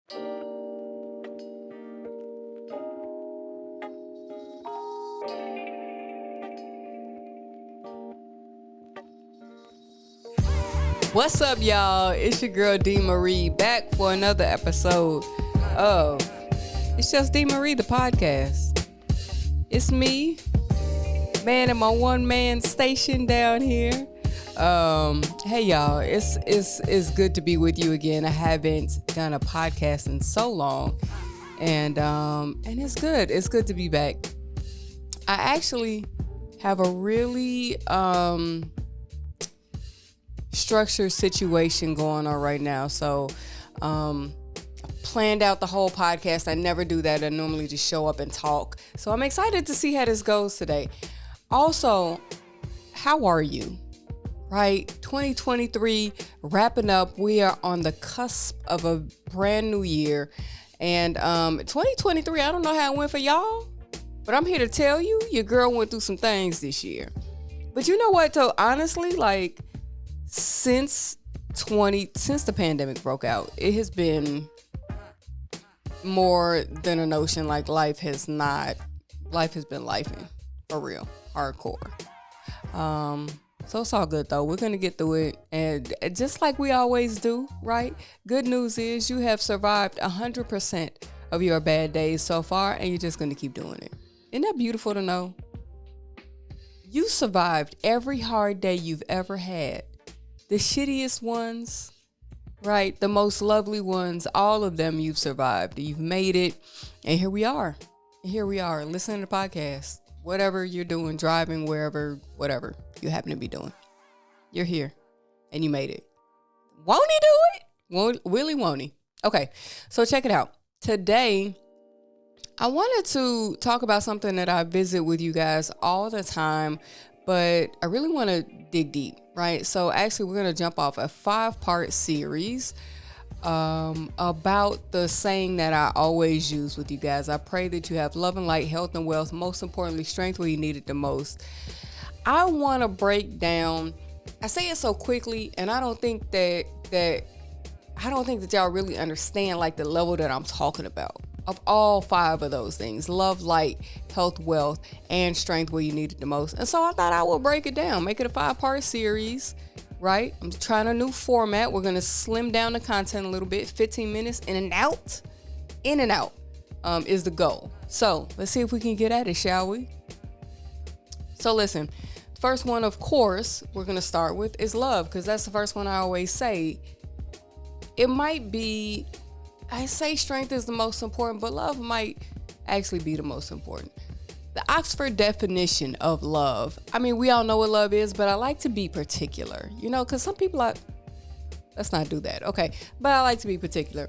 What's up, y'all? It's your girl D Marie back for another episode of It's Just D Marie, the podcast. It's me, man, in my one-man station down here. Hey y'all, it's good to be with you again. I haven't done a podcast in so long, and it's good. It's good to be back. I actually have a really structured situation going on right now. So planned out the whole podcast. I never do that. I normally just show up and talk. So I'm excited to see how this goes today. Also, how are you? Right? 2023 wrapping up. We are on the cusp of a brand new year. And 2023, I don't know how it went for y'all, but I'm here to tell you, your girl went through some things this year. But you know what, though? Honestly, like, since the pandemic broke out, it has been more than a notion. Like, life has been lifing for real, hardcore. So it's all good though. We're gonna get through it, and just like we always do, right? Good news is you have survived 100% of your bad days so far, and you're just gonna keep doing it. Isn't that beautiful to know? You survived every hard day you've ever had. The shittiest ones, right? The most lovely ones, all of them you've survived. You've made it. And here we are. Listening to podcasts. Whatever you're doing, driving, wherever, whatever you happen to be doing. You're here. And you made it. Won't he do it? Won't he? Okay, so check it out. Today, I wanted to talk about something that I visit with you guys all the time, but I really want to dig deep, right? So actually, we're going to jump off a 5-part series about the saying that I always use with you guys. I pray that you have love and light, health and wealth, most importantly, strength where you need it the most. I want to break down, I say it so quickly, and I don't think that y'all really understand like the level that I'm talking about. Of all 5 of those things, love, light, health, wealth, and strength where you need it the most. And so I thought I would break it down, make it a 5-part series, right? I'm trying a new format. We're going to slim down the content a little bit. 15 minutes in and out is the goal. So let's see if we can get at it, shall we? So listen, first one, of course, we're going to start with is love, because that's the first one I always say. It might be, I say strength is the most important, but love might actually be the most important. The Oxford definition of love. I mean, we all know what love is, but I like to be particular, because some people let's not do that. Okay. But I like to be particular.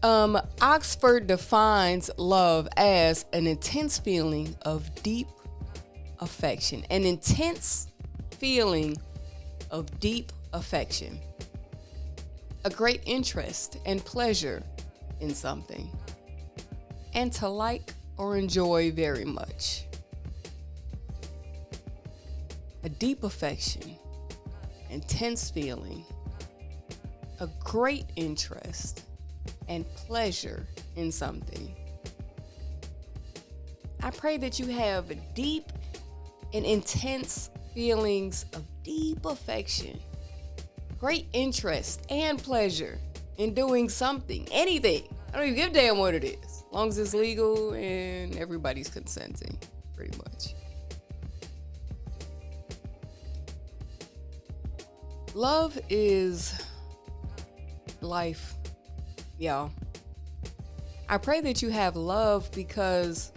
Oxford defines love as an intense feeling of deep affection, an intense feeling of deep affection, a great interest and pleasure in something, and to like or enjoy very much. A deep affection, intense feeling, a great interest and pleasure in something. I pray that you have deep and intense feelings of deep affection, great interest and pleasure in doing something, anything. I don't even give a damn what it is, as long as it's legal and everybody's consenting, pretty much. Love is life, y'all. I pray that you have love, because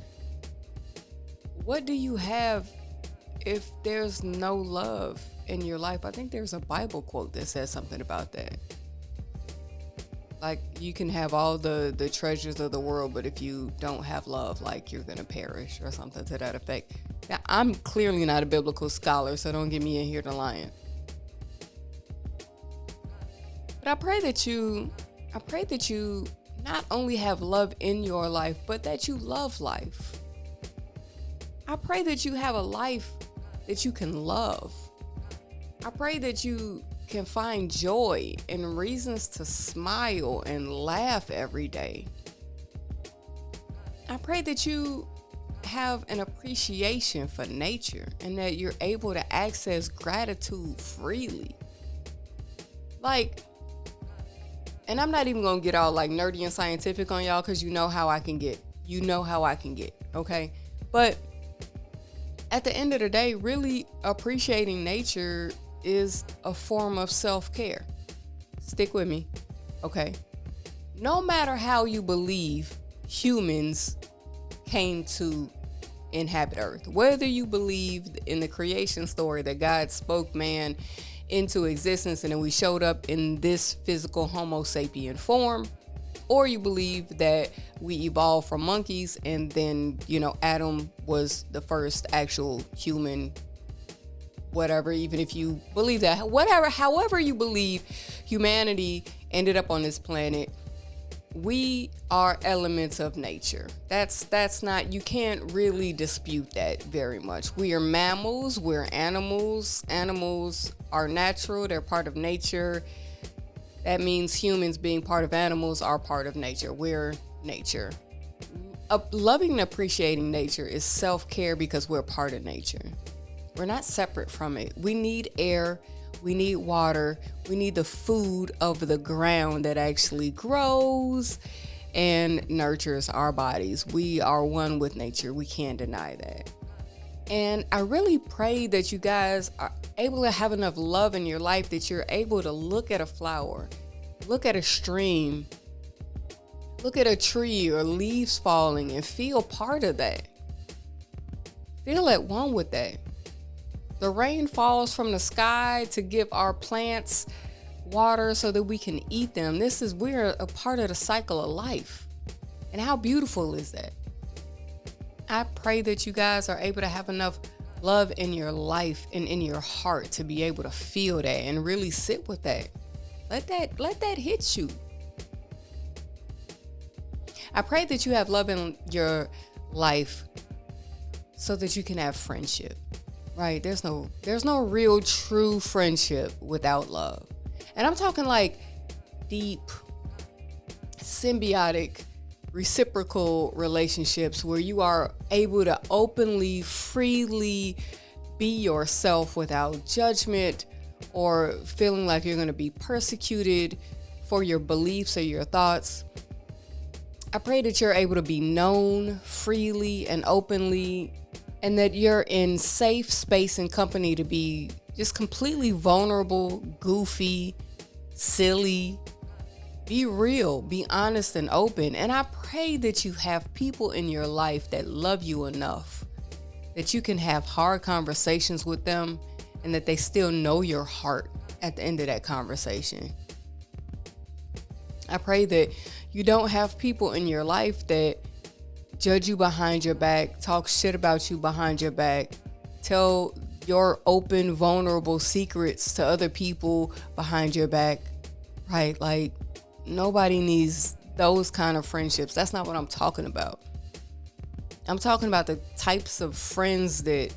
what do you have if there's no love in your life? I think there's a Bible quote that says something about that. Like, you can have all the treasures of the world, but if you don't have love, like, you're gonna perish, or something to that effect. Now, I'm clearly not a biblical scholar, so don't get me in here to lying. But I pray that you not only have love in your life, but that you love life. I pray that you have a life that you can love. I pray that you can find joy and reasons to smile and laugh every day. I pray that you have an appreciation for nature and that you're able to access gratitude freely. Like, and I'm not even gonna get all like nerdy and scientific on y'all, because you know how I can get. Okay? But at the end of the day, really appreciating nature is a form of self-care. Stick with me, okay? No matter how you believe humans came to inhabit Earth, whether you believe in the creation story that God spoke man into existence and then we showed up in this physical Homo sapien form, or you believe that we evolved from monkeys and then, Adam was the first actual human, whatever, even if you believe that, however you believe humanity ended up on this planet, we are elements of nature. That's not, you can't really dispute that very much. We are mammals, we're animals. Animals are natural, they're part of nature. That means humans being part of animals are part of nature. We're nature. Loving and appreciating nature is self-care because we're part of nature. We're not separate from it. We need air, we need water, we need the food of the ground that actually grows and nurtures our bodies. We are one with nature. We can't deny that. And I really pray that you guys are able to have enough love in your life that you're able to look at a flower, look at a stream, look at a tree or leaves falling and feel part of that. Feel at one with that. The rain falls from the sky to give our plants water so that we can eat them. We're a part of the cycle of life. And how beautiful is that? I pray that you guys are able to have enough love in your life and in your heart to be able to feel that and really sit with that. Let that hit you. I pray that you have love in your life so that you can have friendship. Right? There's no real true friendship without love. And I'm talking like deep, symbiotic, reciprocal relationships where you are able to openly, freely be yourself without judgment or feeling like you're going to be persecuted for your beliefs or your thoughts. I pray that you're able to be known freely and openly, and that you're in safe space and company to be just completely vulnerable, goofy, silly. Be real, be honest and open. And I pray that you have people in your life that love you enough that you can have hard conversations with them and that they still know your heart at the end of that conversation. I pray that you don't have people in your life that judge you behind your back, talk shit about you behind your back, tell your open, vulnerable secrets to other people behind your back, right? Like, nobody needs those kind of friendships. That's not what I'm talking about. I'm talking about the types of friends that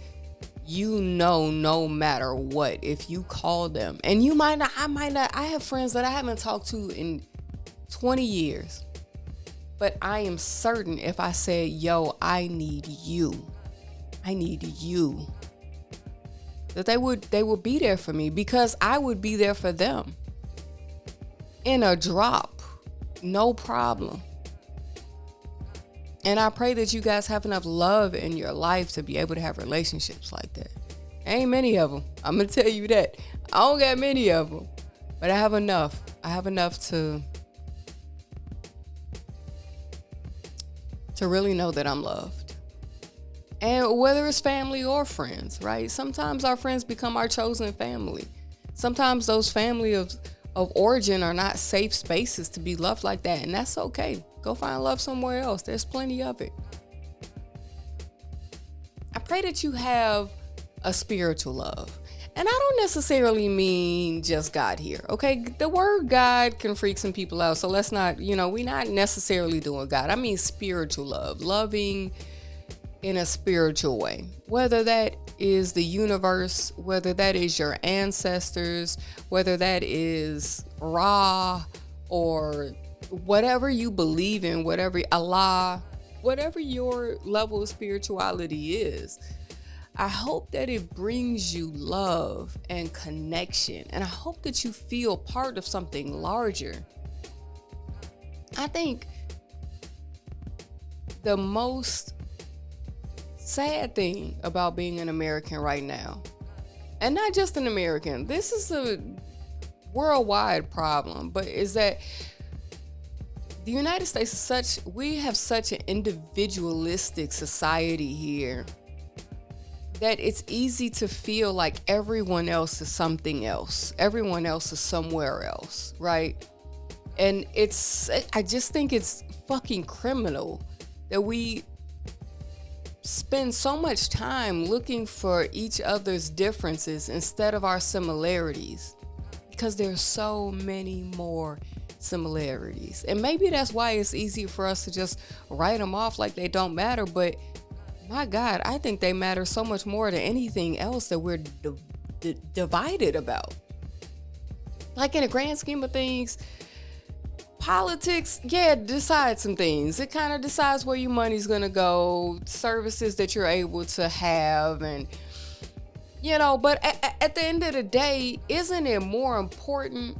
no matter what, if you call them, and I have friends that I haven't talked to in 20 years. But I am certain if I said, yo, I need you, that they would be there for me because I would be there for them. In a drop, no problem. And I pray that you guys have enough love in your life to be able to have relationships like that. Ain't many of them. I'm going to tell you that. I don't got many of them, but I have enough. I have enough to really know that I'm loved. And whether it's family or friends, right? Sometimes our friends become our chosen family. Sometimes those family of origin are not safe spaces to be loved like that. And that's okay. Go find love somewhere else. There's plenty of it. I pray that you have a spiritual love. And I don't necessarily mean just God here, okay? The word God can freak some people out, so let's not, we're not necessarily doing God. I mean spiritual love, loving in a spiritual way, whether that is the universe, whether that is your ancestors, whether that is Ra or whatever you believe in, whatever Allah, whatever your level of spirituality is. I hope that it brings you love and connection, and I hope that you feel part of something larger. I think the most sad thing about being an American right now, and not just an American, this is a worldwide problem, but is that the United States is we have such an individualistic society here that it's easy to feel like everyone else is something else. Everyone else is somewhere else, right? And I just think it's fucking criminal that we spend so much time looking for each other's differences instead of our similarities, because there's so many more similarities. And maybe that's why it's easier for us to just write them off like they don't matter, but my God, I think they matter so much more than anything else that we're divided about. Like, in the grand scheme of things, politics, decides some things. It kind of decides where your money's gonna go, services that you're able to have, and but at the end of the day, isn't it more important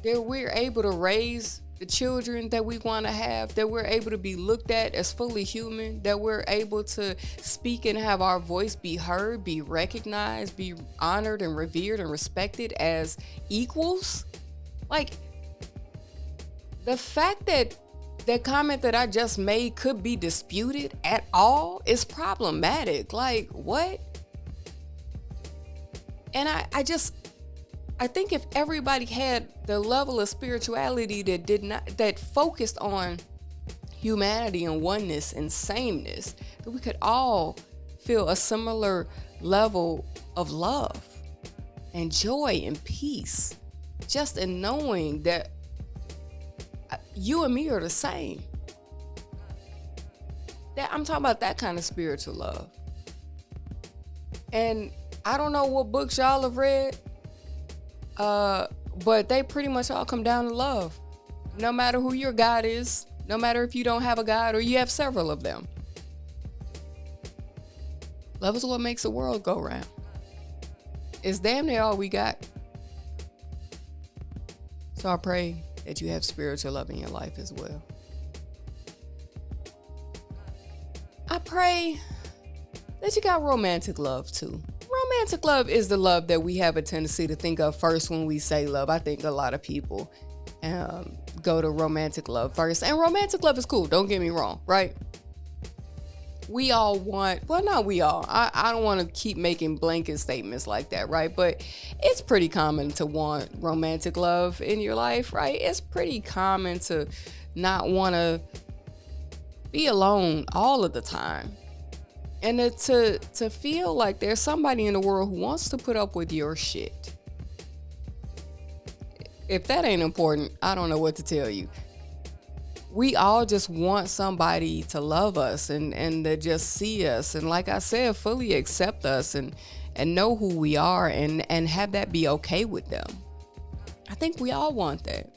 that we're able to raise the children that we want to have, that we're able to be looked at as fully human, that we're able to speak and have our voice be heard, be recognized, be honored and revered and respected as equals? Like, the fact that that comment that I just made could be disputed at all is problematic. Like, what? And I think if everybody had the level of spirituality that focused on humanity and oneness and sameness, that we could all feel a similar level of love and joy and peace, just in knowing that you and me are the same. That I'm talking about that kind of spiritual love. And I don't know what books y'all have read, but they pretty much all come down to love. No matter who your God is, no matter if you don't have a God or you have several of them. Love is what makes the world go round. It's damn near all we got. So I pray that you have spiritual love in your life as well. I pray that you got romantic love too. Romantic love is the love that we have a tendency to think of first when we say love. I think a lot of people go to romantic love first. And romantic love is cool, don't get me wrong, right? We all want, well, not we all. I don't want to keep making blanket statements like that, right? But it's pretty common to want romantic love in your life, right? It's pretty common to not want to be alone all of the time. And to feel like there's somebody in the world who wants to put up with your shit. If that ain't important, I don't know what to tell you. We all just want somebody to love us and to just see us. And like I said, fully accept us and know who we are and have that be okay with them. I think we all want that.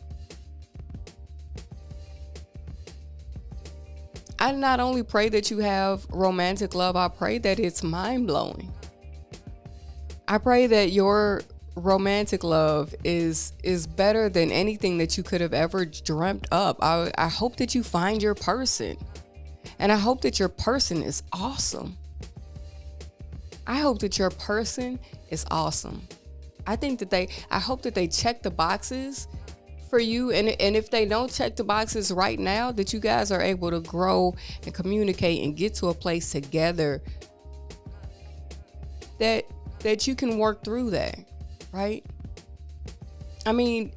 I not only pray that you have romantic love, I pray that it's mind-blowing. I pray that your romantic love is better than anything that you could have ever dreamt up. I hope that you find your person. And I hope that your person is awesome. I hope that your person is awesome. I hope that they check the boxes for you, and if they don't check the boxes right now, that you guys are able to grow and communicate and get to a place together that you can work through that, right? I mean,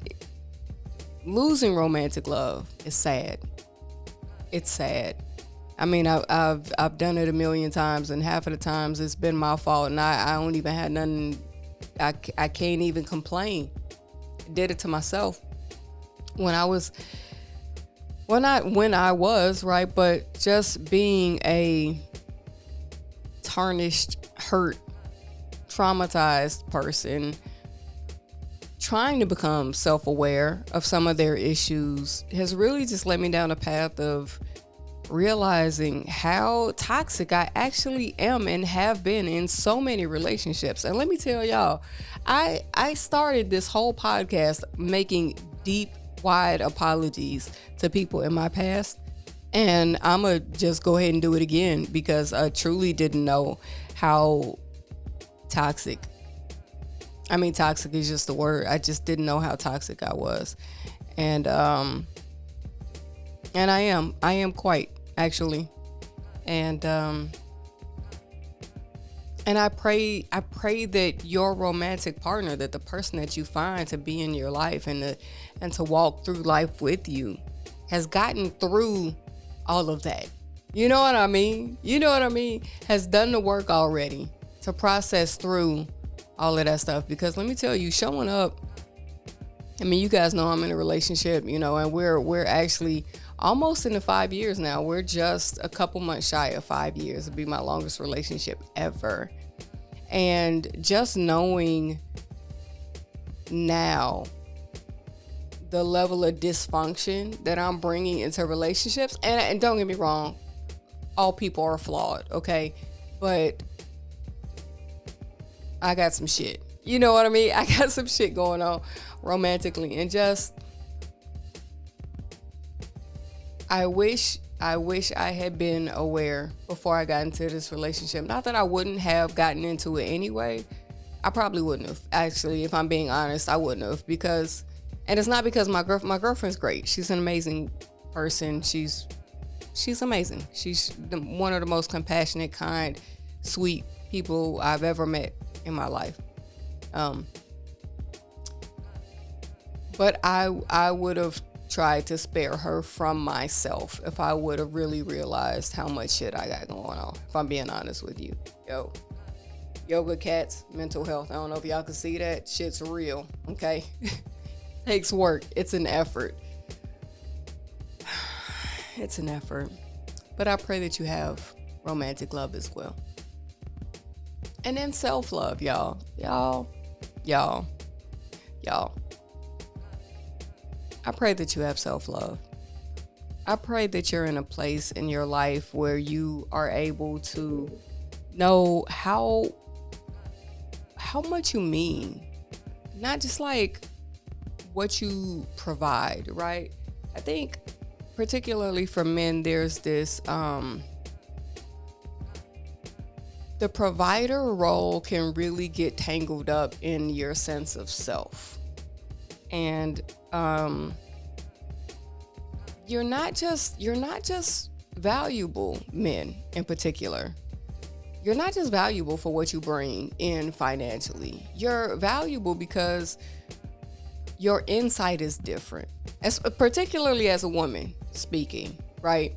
losing romantic love is sad. It's sad. I mean, I've done it a million times, and half of the times it's been my fault, and I don't even have nothing. I can't even complain. I did it to myself. Not when I was, right, but just being a tarnished, hurt, traumatized person trying to become self-aware of some of their issues has really just led me down a path of realizing how toxic I actually am and have been in so many relationships. And let me tell y'all, I started this whole podcast making deep, wide apologies to people in my past. And I'm going to just go ahead and do it again because I truly didn't know how toxic. I mean, toxic is just the word. I just didn't know how toxic I was. And I am quite, actually. And I pray that your romantic partner, that the person that you find to be in your life and to walk through life with you has gotten through all of that. You know what I mean? Has done the work already to process through all of that stuff. Because let me tell you, showing up, I mean, you guys know I'm in a relationship, and we're actually almost into 5 years now. We're just a couple months shy of 5 years. It'll be my longest relationship ever. And just knowing now the level of dysfunction that I'm bringing into relationships, and don't get me wrong, all people are flawed, okay? But I got some shit. You know what I mean? I got some shit going on romantically, and just I wish I had been aware before I got into this relationship. Not that I wouldn't have gotten into it anyway. I probably wouldn't have. Actually, if I'm being honest, I wouldn't have, because, and it's not because my girlfriend's great. She's an amazing person. She's amazing. She's one of the most compassionate, kind, sweet people I've ever met in my life. But I would have tried to spare her from myself if I would have really realized how much shit I got going on, if I'm being honest with you. Yoga cats, mental health. I don't know if y'all can see that. Shit's real, okay? Takes work. It's an effort. It's an effort. But I pray that you have romantic love as well. And then self-love, y'all. I pray that you have self-love. I pray that you're in a place in your life where you are able to know how much you mean. Not just like what you provide, right? I think particularly for men, there's this, the provider role can really get tangled up in your sense of self. And you're not just valuable, men in particular. You're not just valuable for what you bring in financially. You're valuable because your insight is different. Particularly as a woman speaking, right?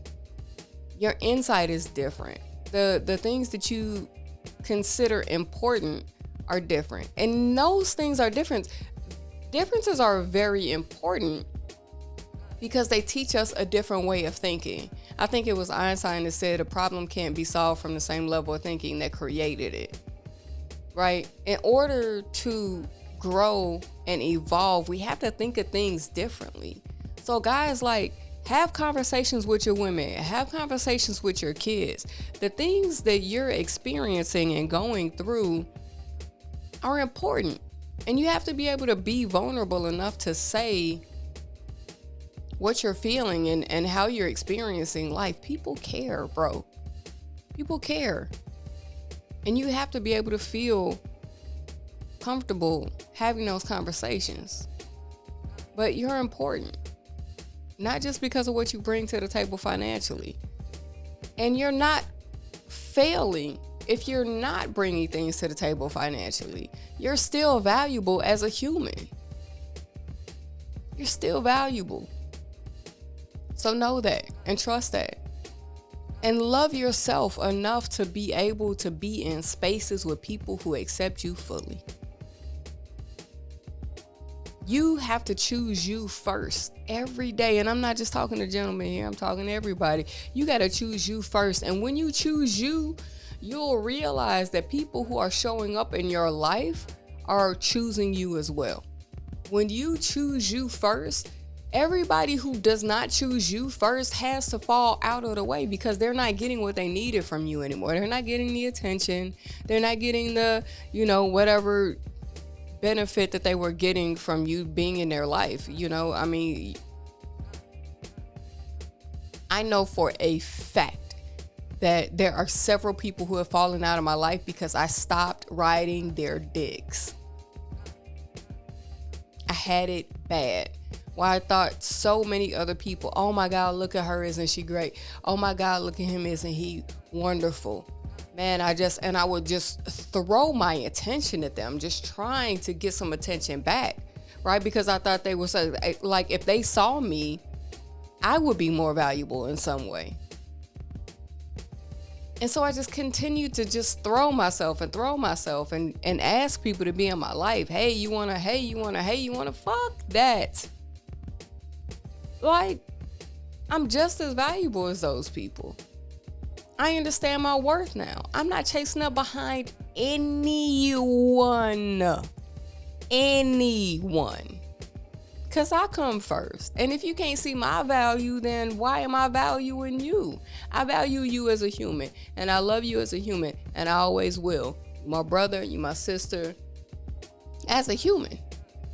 Your insight is different. The things that you consider important are different. And those things are different. Differences are very important because they teach us a different way of thinking. I think it was Einstein that said a problem can't be solved from the same level of thinking that created it, right? In order to grow and evolve, we have to think of things differently. So guys, like, have conversations with your women, have conversations with your kids. The things that you're experiencing and going through are important. And you have to be able to be vulnerable enough to say what you're feeling and how you're experiencing life. People care, bro. People care. And you have to be able to feel comfortable having those conversations. But you're important. Not just because of what you bring to the table financially. And you're not failing if you're not bringing things to the table financially. You're still valuable as a human. You're still valuable. So know that and trust that. And love yourself enough to be able to be in spaces with people who accept you fully. You have to choose you first every day. And I'm not just talking to gentlemen here. I'm talking to everybody. You got to choose you first. And when you choose you, you'll realize that people who are showing up in your life are choosing you as well. When you choose you first, everybody who does not choose you first has to fall out of the way because they're not getting what they needed from you anymore. They're not getting the attention. They're not getting the, whatever benefit that they were getting from you being in their life. I know for a fact that there are several people who have fallen out of my life because I stopped riding their dicks. I had it bad. Well, I thought so many other people, oh my God, look at her, isn't she great? Oh my God, look at him, isn't he wonderful? Man, I would just throw my attention at them, just trying to get some attention back, right? Because I thought they were like, if they saw me, I would be more valuable in some way. And so I just continued to just throw myself and ask people to be in my life. Hey, you wanna, fuck that. Like, I'm just as valuable as those people. I understand my worth now. I'm not chasing up behind anyone. Because I come first. And if you can't see my value, then why am I valuing you? I value you as a human. And I love you as a human. And I always will. You're my brother, you're my sister. As a human,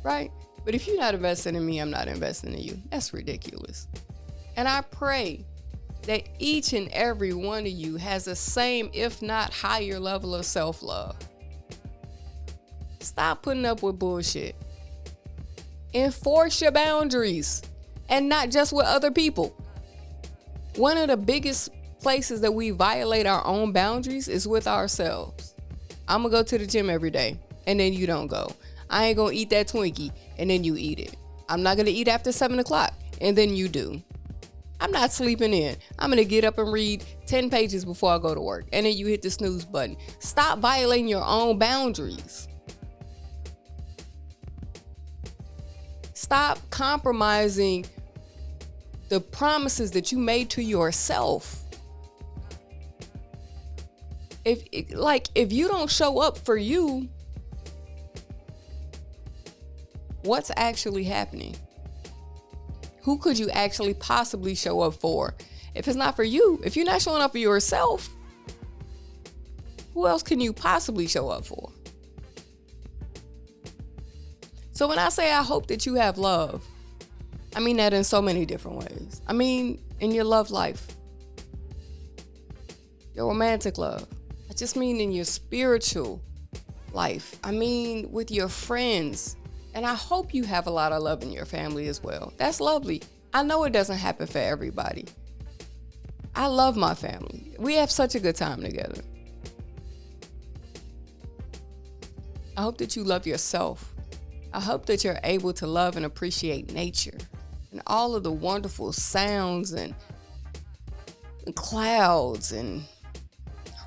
right? But if you're not investing in me, I'm not investing in you. That's ridiculous. And I pray that each and every one of you has the same, if not higher level of self-love. Stop putting up with bullshit. Enforce your boundaries, and not just with other people. One of the biggest places that we violate our own boundaries is with ourselves. I'm gonna go to the gym every day, and then you don't go. I ain't gonna eat that Twinkie, and then you eat it. I'm not gonna eat after 7 o'clock, and then you do. I'm not sleeping in. I'm gonna get up and read 10 pages before I go to work, and then you hit the snooze button. Stop violating your own boundaries. Stop compromising the promises that you made to yourself. If you don't show up for you, what's actually happening? Who could you actually possibly show up for? If it's not for you, if you're not showing up for yourself, who else can you possibly show up for? So when I say I hope that you have love, I mean that in so many different ways. I mean in your love life, your romantic love. I just mean in your spiritual life. I mean with your friends. And I hope you have a lot of love in your family as well. That's lovely. I know it doesn't happen for everybody. I love my family. We have such a good time together. I hope that you love yourself. I hope that you're able to love and appreciate nature and all of the wonderful sounds and clouds and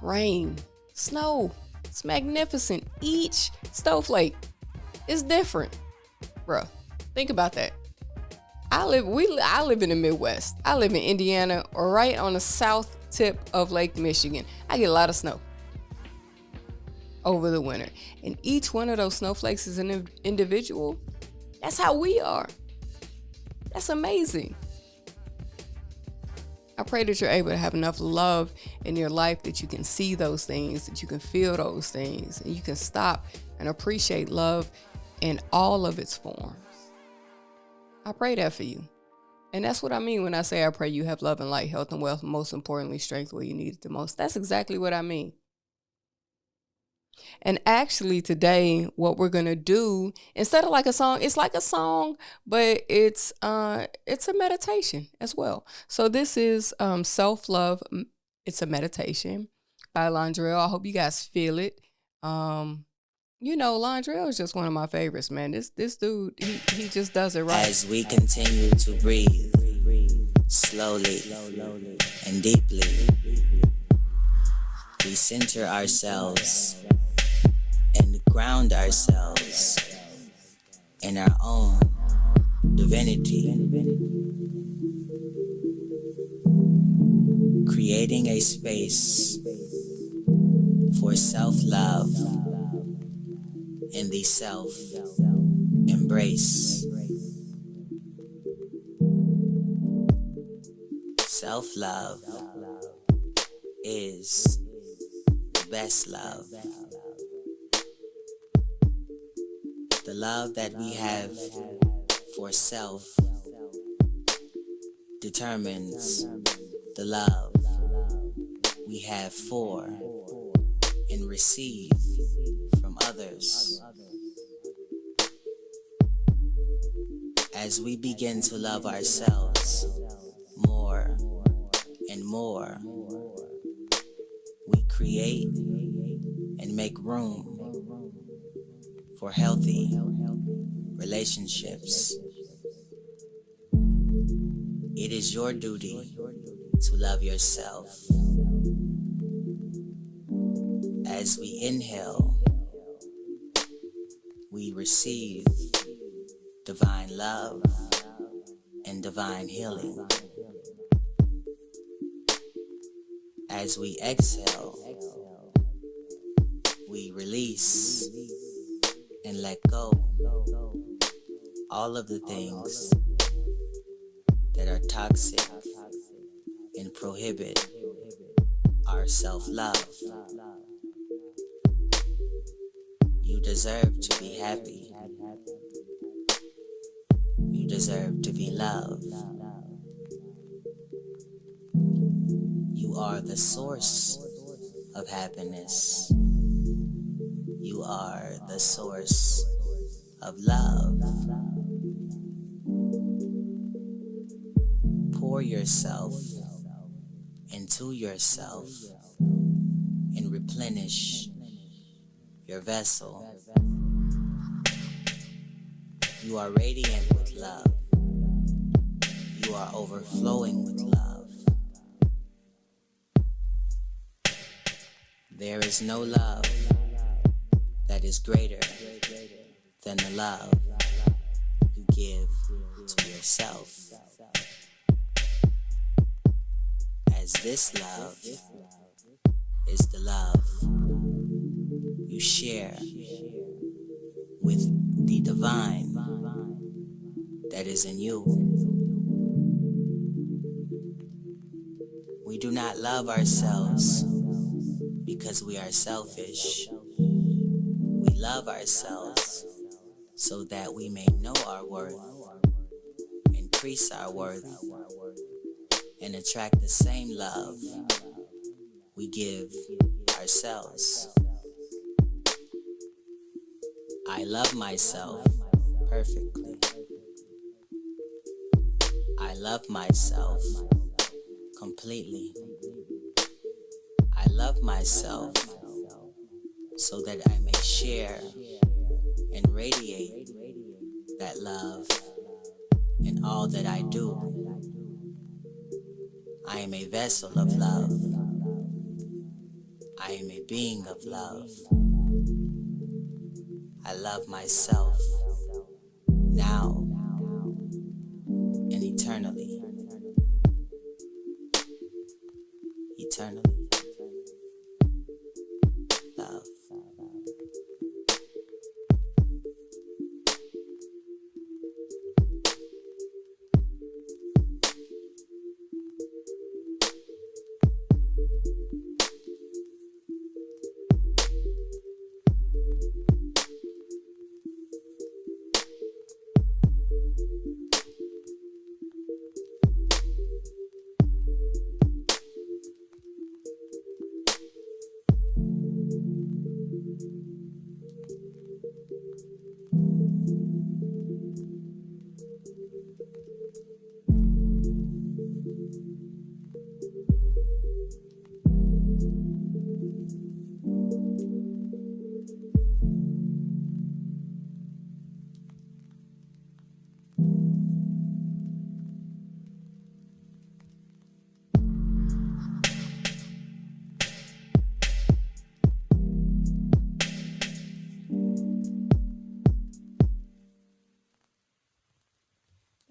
rain, snow. It's magnificent. Each snowflake is different. Bruh, think about that. I live in the Midwest. I live in Indiana, or right on the south tip of Lake Michigan. I get a lot of snow over the winter. And each one of those snowflakes is an individual. That's how we are. That's amazing. I pray that you're able to have enough love in your life that you can see those things, that you can feel those things, and you can stop and appreciate love in all of its forms. I pray that for you. And that's what I mean when I say I pray you have love and light, health and wealth, and most importantly, strength where you need it the most. That's exactly what I mean. And actually today, what we're going to do, instead of like a song, it's like a song, but it's a meditation as well. So this is Self-Love. It's a meditation by Londrell. I hope you guys feel it. Londrell is just one of my favorites, man. This dude, he just does it right. As we continue to breathe slowly and deeply, we center ourselves and ground ourselves in our own divinity, creating a space for self-love and the self-embrace. Self-love is the best love. The love that we have for self determines the love we have for and receive from others. As we begin to love ourselves more and more, we create and make room for healthy relationships. It is your duty to love yourself. As we inhale, we receive divine love and divine healing. As we exhale, we release and let go all of the things that are toxic and prohibit our self-love. You deserve to be happy. You deserve to be loved. You are the source of happiness. You are the source of love. Pour yourself into yourself and replenish your vessel. You are radiant with love. You are overflowing with love. There is no love that is greater than the love you give to yourself. As this love is the love you share with the divine that is in you. We do not love ourselves because we are selfish. We love ourselves so that we may know our worth, increase our worth, and attract the same love we give ourselves. I love myself perfectly. I love myself completely. I love myself so that I may share and radiate that love in all that I do. I am a vessel of love. I am a being of love. I love myself now and eternally. Eternally. Love.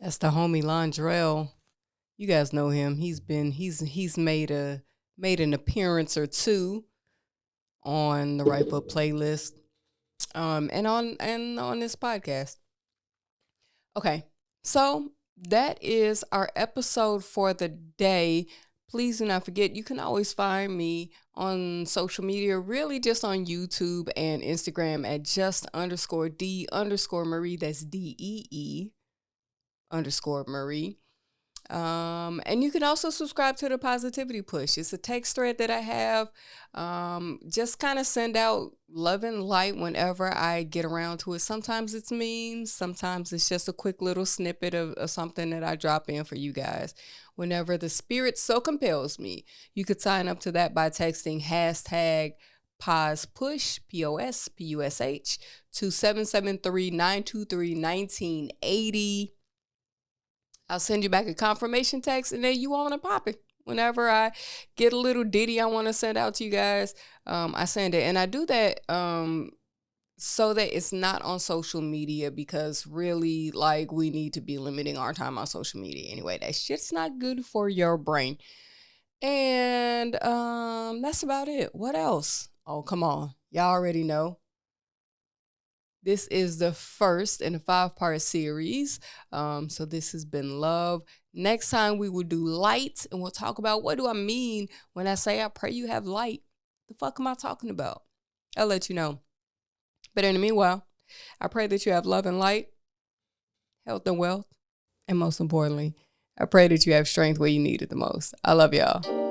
That's the homie Londrell. You guys know him. He's made an appearance or two on the Right Foot playlist, and on this podcast. Okay, so that is our episode for the day. Please do not forget, you can always find me on social media, really just on YouTube and Instagram at just_D_Marie. That's DEE_Marie. And you can also subscribe to the Positivity Push. It's a text thread that I have. Just kind of send out love and light whenever I get around to it. Sometimes it's memes. Sometimes it's just a quick little snippet of something that I drop in for you guys. Whenever the spirit so compels me, you could sign up to that by texting hashtag POSPUSH, POSPUSH, to 773-923-1980. I'll send you back a confirmation text, and then you on and pop it. Whenever I get a little ditty I want to send out to you guys, I send it. And I do that so that it's not on social media, because really, like, we need to be limiting our time on social media anyway. That shit's not good for your brain. And that's about it. What else? Oh, come on. Y'all already know. This is the first in a 5-part series. So this has been love. Next time we will do light, and we'll talk about, what do I mean when I say I pray you have light? The fuck am I talking about? I'll let you know. But in the meanwhile, I pray that you have love and light, health and wealth, and most importantly, I pray that you have strength where you need it the most. I love y'all.